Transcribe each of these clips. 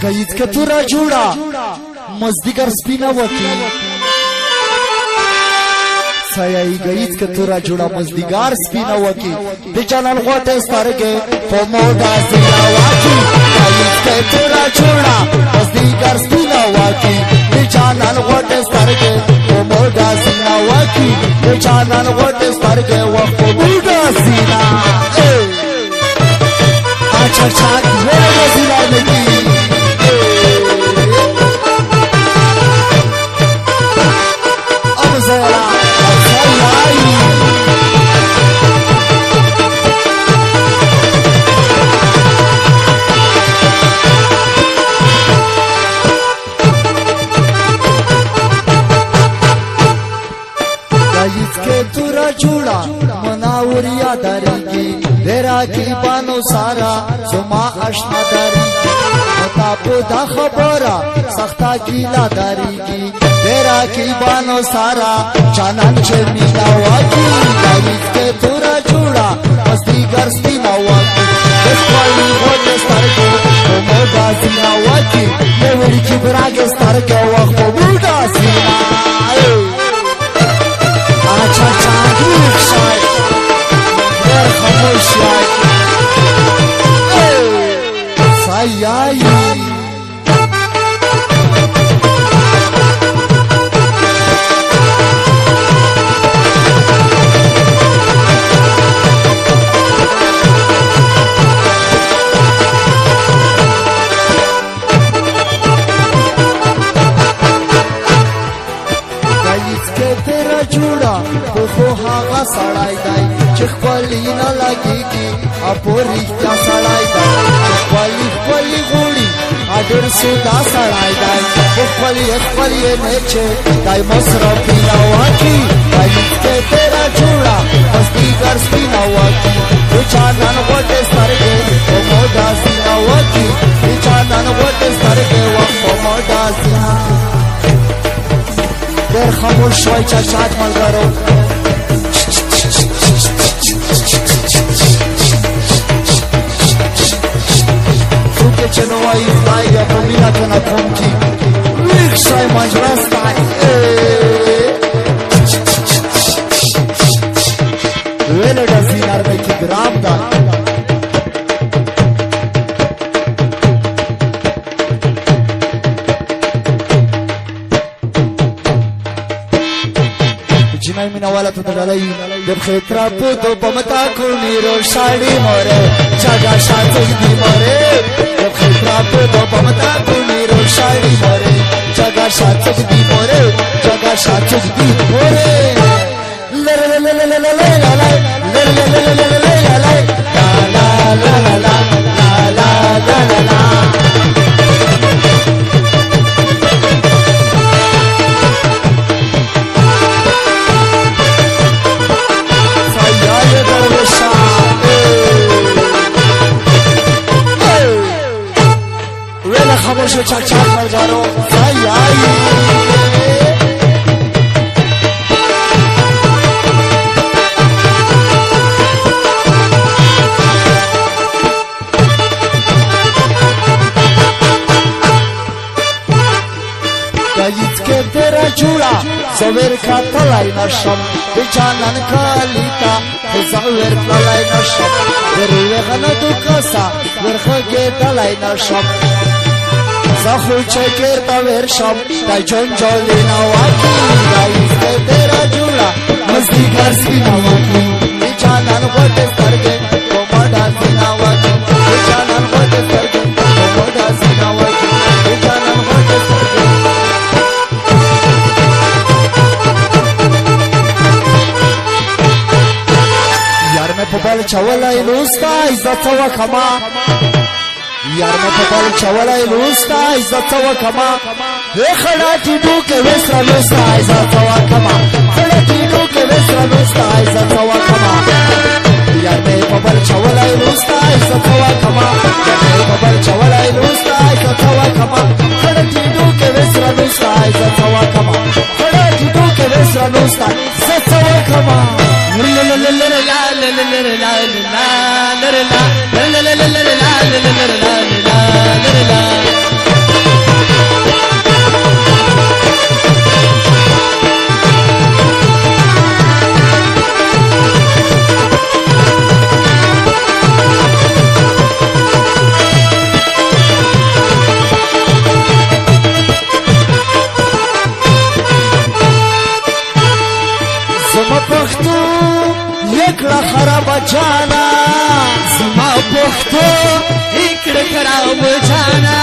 गईच के तुरा जुड़ा मजदीगर स्पिना वकी सयाई गईच के तुरा जुड़ा मजदीगार स्पिना वकी बिचानल गोटे स्तारगे पोमोदा सिना वकी गईच के तुरा जुड़ा मजदीगार स्पिना वकी बिचानल गोटे स्तारगे पोमोदा सिना वकी बिचानल गोटे स्तारगे वो पोमोदा सिना अच्छा अच्छा वो सिना में तुरा चूड़ा मनावरिया दारी देरा की बानो सारा जुमा अशना दारी तापो दा खबरा सख्ता गीला दारी की देरा की बानो सारा चानन चमीना वाकी गईच के तुरा चूड़ा मजदीगर स्पिना वाकी देशवाली होते स्तारगे मोदा सिना वाकी मेवरी की बरागे स्तारगे वक्त मोदा सिना अच्छा चांदीक शाय देर खामोश शाय सायाई सड़ाई दाई चिखपली न लगेगी अपोरी क्या सड़ाई दाई चिखपली पली गुड़ी आडर सुदा सड़ाई दाई चिखपली नेचे दाई मसरफी नवाकी दाई के तेरा चूड़ा मजदीगर स्पिना वाकी बिचानन गोटे सरगे ओ मोदा सिना वाकी बिचानन गोटे सरगे वो मोदा सिना देर खामोश शोय चचात मलगारो Chenowai Zaya Pomila Kana Pomki Rikshay Majrastai Vele da zinar meki gramda Jinai mina wala to dalai Deb khetra puto pamata kuni ro shadi more Chaga shati di more Prato do pamata kuni ro shadi more Chaga shati di more Chaga shati di more La la la la la la la la la La la la la la la la la La la la la la la la la खामोश चाक चाक मर जा रो आई आई गईच के तेरा चूड़ा सवेर का तलाई नशम बिचानन का लीता सवेर तलाई नशम तेरे गना तू कसा वर्ख के तलाई नशम Zahu cheker taver sham da jonjoli na waki gaiz ke tera jula mazdigar sina waki bichanan gote sarge komoda sina waki bichanan gote sarge komoda sina waki bichanan gote sarge yar me pobal chawala ilusta izzat wa khama यार मैं पपाल चवला इलुस्ता इज्जत वा कमा हे खड़ा टीडू के वेसरा लुस्ता इज्जत वा कमा खड़ा टीडू के वेसरा लुस्ता इज्जत वा कमा यार मैं पपाल चवला इलुस्ता इज्जत वा कमा यार मैं पपाल चवला इलुस्ता इज्जत वा कमा खड़ा टीडू के वेसरा लुस्ता इज्जत वा कमा खड़ा टीडू के वेसरा लुस्ता इज्जत वा कमा la la la la la la la la la la la la la la la جانا زما پختو اکڑ خراب جانا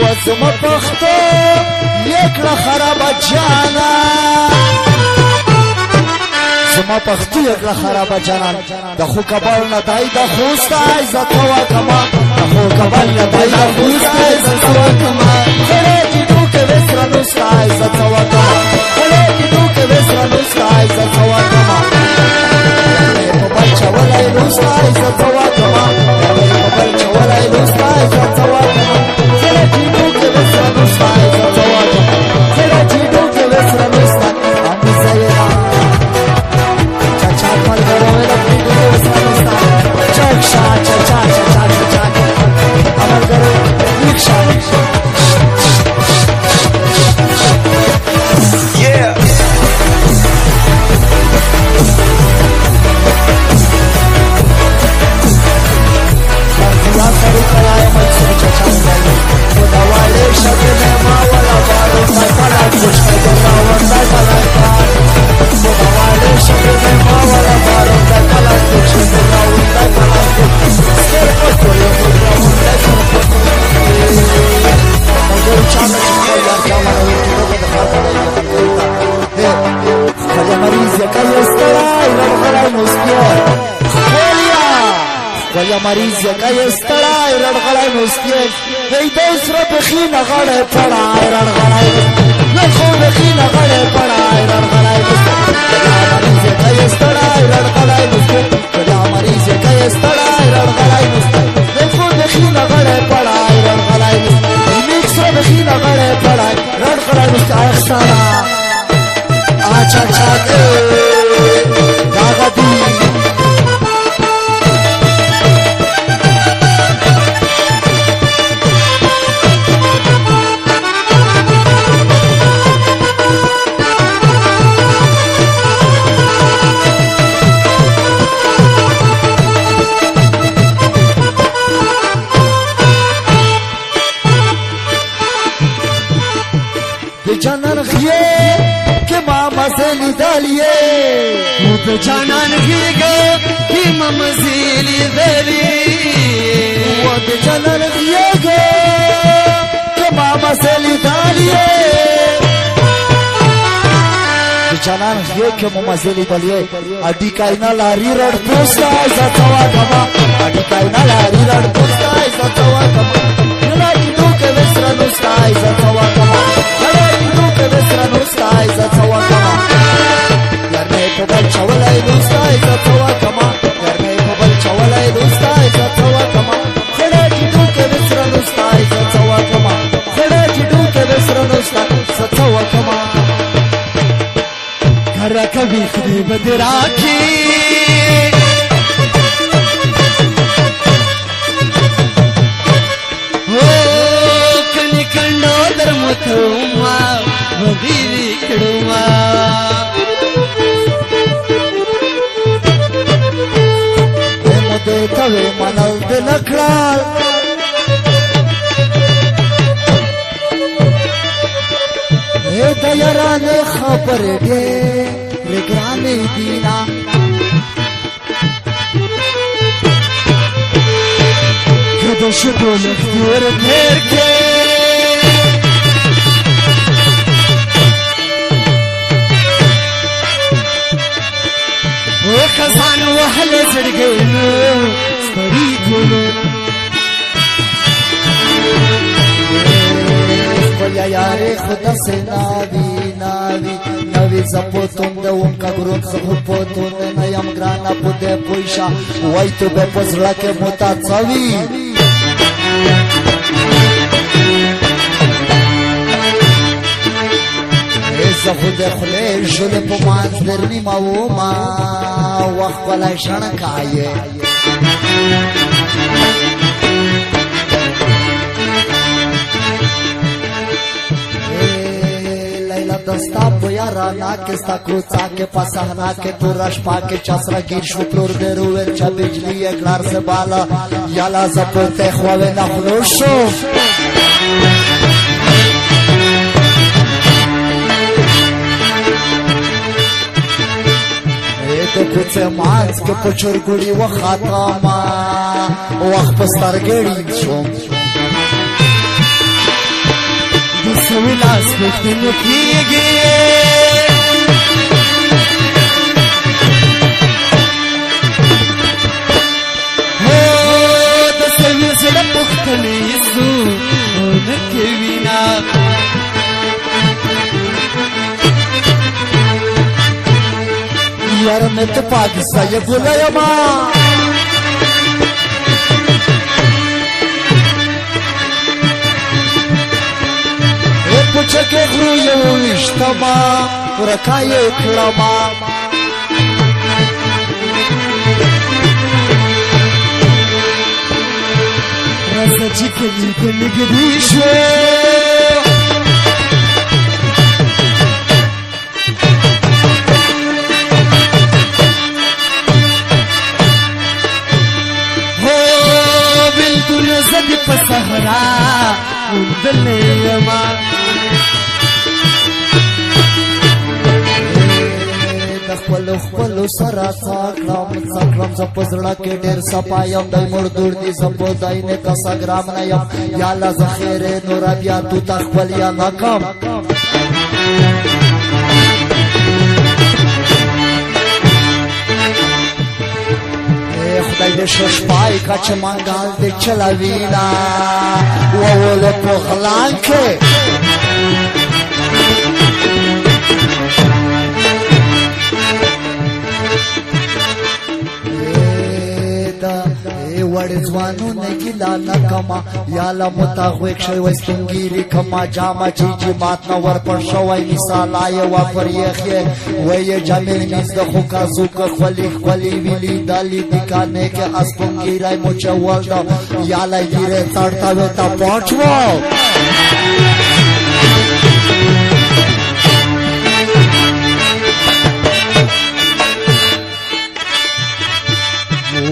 و زما پختو اکڑ خراب جانا زما پختو اکڑ خراب جانا دخو کبال ندائی دخوستا عزت و کما دخو کبال ندائی دخوستا عزت و کما خلے جدو کے وسر نستا عزت و کما خلے جدو کے وسر نستا عزت و کما بچا ولا نستا عزت و کما بچا ولا نستا عزت و کما خلے جدو کے وسر نستا عزت و کما خلے جدو کے وسر نستا امی زیرا چاچا پل کرو میرا جدو کے وسر نستا چاچا چاچا چاچا چاچا عمل کرو رکشا مریض کا استڑا رڑغڑای نوستیه وی دوسر بخی نغړ پړای رڑغړای نو خو بخی نغړ پړای رڑغړای مریض کا استڑا رڑغړای نوستیه دا مریض کا استڑا رڑغړای نوستیه نو خو بخی نغړ پړای رڑغړای میکس بخی نغړ پړای رڑغړای نوستیه احسانا اچھا اچھا داغدی جانان خیه که ماما زلی دالیه او جانان خیه که ماما زلی دالیه و جانان خیه که ماما زلی دالیه جانان خیه که ماما زلی دالیه اڈی کائنا لاری رڑ پوستا ایسا چوا کما اڈی کائنا لاری رڑ پوستا ایسا چوا کما نلا جدو که وسر نستا ایسا چوا کما بسرا نوستا ایزا چوا کما یارنے پبل چولای نوستا ایزا چوا کما یارنے پبل چولای نوستا ایزا چوا کما خڑا جدو کے بسرا نوستا ایزا چوا کما خڑا جدو کے بسرا نوستا ایزا چوا کما گھر کبھی خری بدراکی کنی کنڈو درمتوما ودیوی کڑوما ایمو دیتاوی منل دلکڑال اے دیرانے خبر دے رگرانے دینا کدو شدو لکھتیر دیر کے خزان وحل زرگینو سپری کلو خویا یاری خدا سے ناوی ناوی ناوی زپوتون ده اون کگرون زپوتون نیم گرانا بوده پویشا وای تو به پزرک متاڅوی زه خود خله ژوند په مانځ درنی ما ما وخت ولا شنه کایه لیلا دستا پویارا ناکه ستا کروڅا کې پسهنا کې پورا شپا کې چسرا گیر شو پلور درو چا بجلی اکلار سے بالا یالا زپته خواه نخلو شو کوڅه مانځ کې په چورګوړي وخاته ما وخت په سترګړي شوم د سوي لاس پښتنو کېږي د سوي زړه پښتنې سو نه کوي نه यार मैं तो पाकिस्तान ये बोला या माँ ये पूछ के गुरु ये वो इश्तमा रखा ये खड़मा रसा चिकनी के निगदीशो زدي فسهرا وندلي ما خپل سره ساکرم ز پزړه کې ډېر صفایم دای مردور دي زپو دای نه کا سګرام نه یم یا الله ذخیر نور بیا تو تخپل یا ناکام خدای دې شپای کچ منګال دې چلاوینا وول په غلان کې وړ ځوانو نه ګلا نکما یا لا متاغوک شوی وستنګيري کما جاما چی مات نو ور پر شوی مثال آی و پر یخه وې جامل نس د خو کا زو کا خلی ویلی دالی دکانه کې اسپنګيرای موچول دا یا لا ګیره تړتا وتا پਹੁੰچو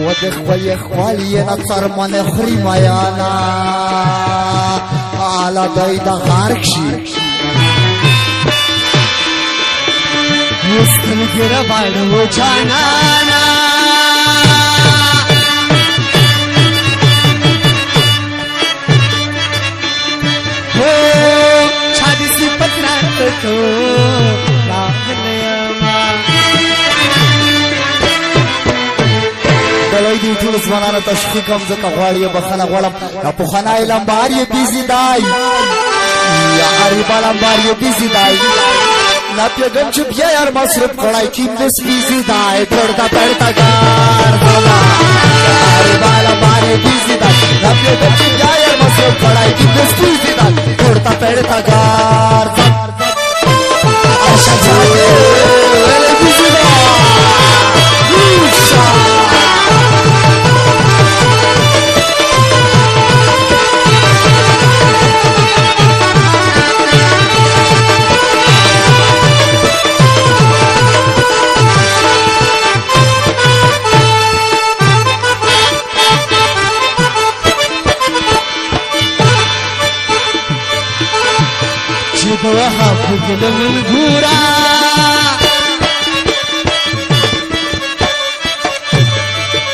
ودخ ويخوالي نصر من خري ميانا على دايدا غاركشي مسكن قربان وجانانا شادي سيبت راتكو دلوی دی ټول ځوانانو تشخیص کوم ځکه غواړي بخنه غواړم په خنای لمبار یې بیزی دای یا غریبا لمبار یې بیزی دای لا پیغام چې بیا یار مصرف کړای کیم دې بیزی دای پړتا پړتا کار بابا غریبا لمبار یې بیزی دای لا پیغام چې بیا یار مصرف کړای کیم دې بیزی دای پړتا پړتا کار ارشاد ولې بیزی دای وها فوق الغورا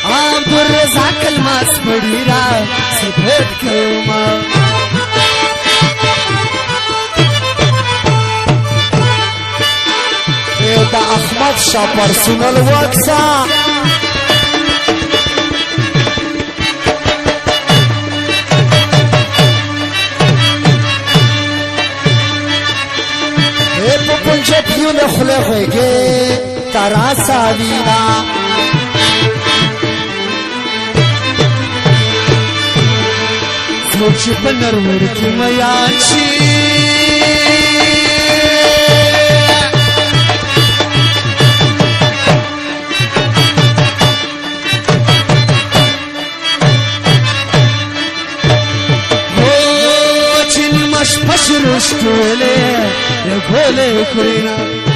عبد الرزاق الماس بديرا سبت كوما دا احمد شاه پرسونل وکسا جبیون خلقه تراسا وینا سوچ پنر ورکی میانشی چین مش پش رشتوله یکوله کرینا